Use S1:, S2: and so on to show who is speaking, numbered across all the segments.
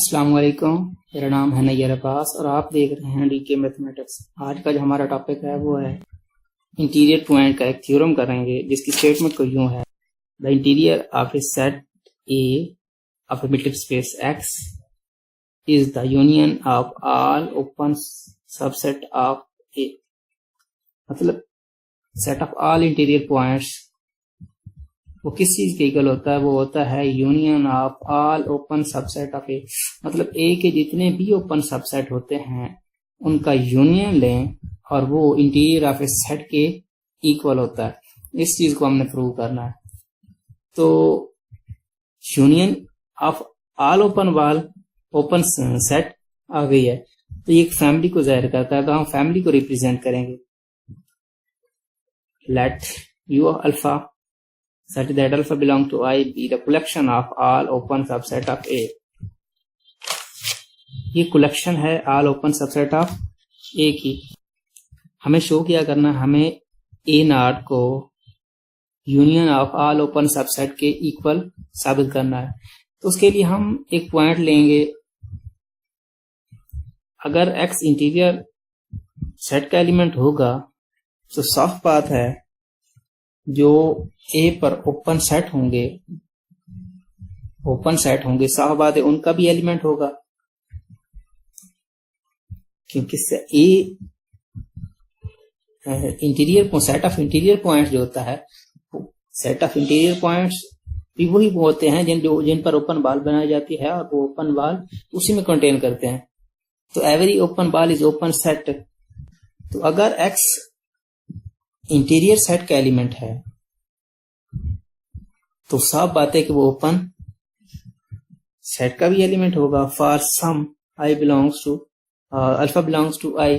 S1: अस्सलाम वालेकुम। मेरा नाम है नैयर अब्बास और आप देख रहे हैं डीके मैथमेटिक्स। आज का जो हमारा टॉपिक है वो है इंटीरियर पॉइंट का एक थ्योरम करेंगे जिसकी स्टेटमेंट को यूं है, the interior of a set A of a metric space X is the union of all open subset of A. मतलब set of all interior points वो किस चीज के इक्वल होता है? वो होता है union of all open subset of A. मतलब ए के जितने भी ओपन सबसेट होते हैं उनका यूनियन लें और वो इंटीरियर ऑफ ए सेट के इक्वल होता है। इस चीज को हमने प्रूव करना है। तो union of all open set आ गई है, तो ये एक फैमिली को जाहिर करता है। तो हम फैमिली को रिप्रेजेंट करेंगे। Let you alpha such that alpha belong to I be the collection of all open subset of A। ये कलेक्शन है all open subset of A की। हमें शो क्या करना है? हमें A नॉट को union of all open subset के इक्वल साबित करना है। तो उसके लिए हम एक पॉइंट लेंगे। अगर X इंटीरियर सेट का एलिमेंट होगा तो साफ बात है जो ए पर ओपन सेट होंगे साफ बात है उनका भी एलिमेंट होगा, क्योंकि A interior set of interior points जो होता है, सेट ऑफ इंटीरियर पॉइंट्स भी वही होते हैं जिन पर ओपन बॉल बनाई जाती है और वो ओपन बॉल उसी में कंटेन करते हैं। तो every open ball is open set. तो अगर एक्स इंटीरियर सेट का एलिमेंट है तो साफ बात है कि वो ओपन सेट का भी एलिमेंट होगा। For some I belongs to alpha belongs to I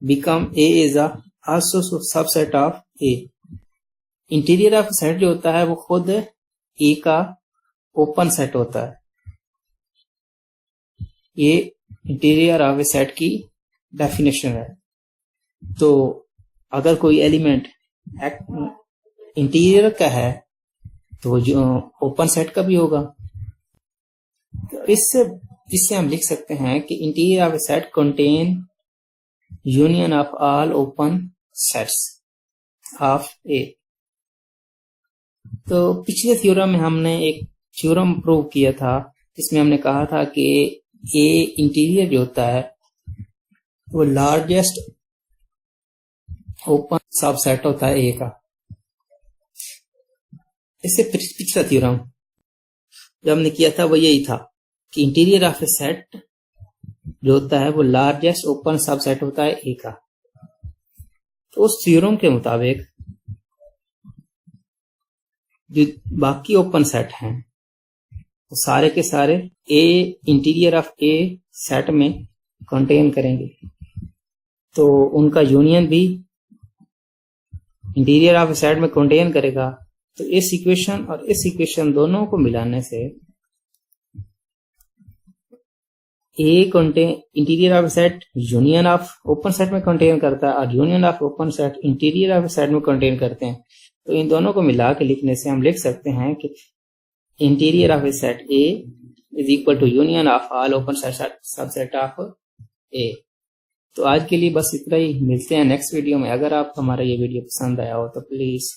S1: become a is also subset of a. Interior of set जो होता है वो खुद ए का ओपन सेट होता है। ये इंटीरियर ऑफ ए सेट की डेफिनेशन है। तो अगर कोई एलिमेंट इंटीरियर का है तो जो ओपन सेट का भी होगा। तो इससे हम लिख सकते हैं कि interior of a set contain union of all open sets of A. तो पिछले थ्योरम में हमने एक थ्योरम प्रूव किया था जिसमें हमने कहा था कि ए इंटीरियर जो होता है वो लार्जेस्ट ओपन सबसेट होता है ए का। इससे पिछला थ्योरम जो हमने किया था वो यही था कि इंटीरियर ऑफ ए सेट जो होता है वो लार्जेस्ट ओपन सबसेट होता है ए का। तो उस थ्योरम के मुताबिक जो बाकी ओपन सेट हैं वो सारे के सारे ए इंटीरियर ऑफ ए सेट में कंटेन करेंगे। तो उनका यूनियन भी इंटीरियर ऑफ सेट में कंटेन करेगा। तो इस इक्वेशन और इस इक्वेशन दोनों को मिलाने से A contain interior of set union of open set में कंटेन करता है और union of open set interior of set में कंटेन करते हैं। तो इन दोनों को मिला के लिखने से हम लिख सकते हैं कि interior of a set A is equal to union of all open subset of A. तो आज के लिए बस इतना ही। मिलते हैं नेक्स्ट वीडियो में। अगर आपको हमारा ये वीडियो पसंद आया हो तो प्लीज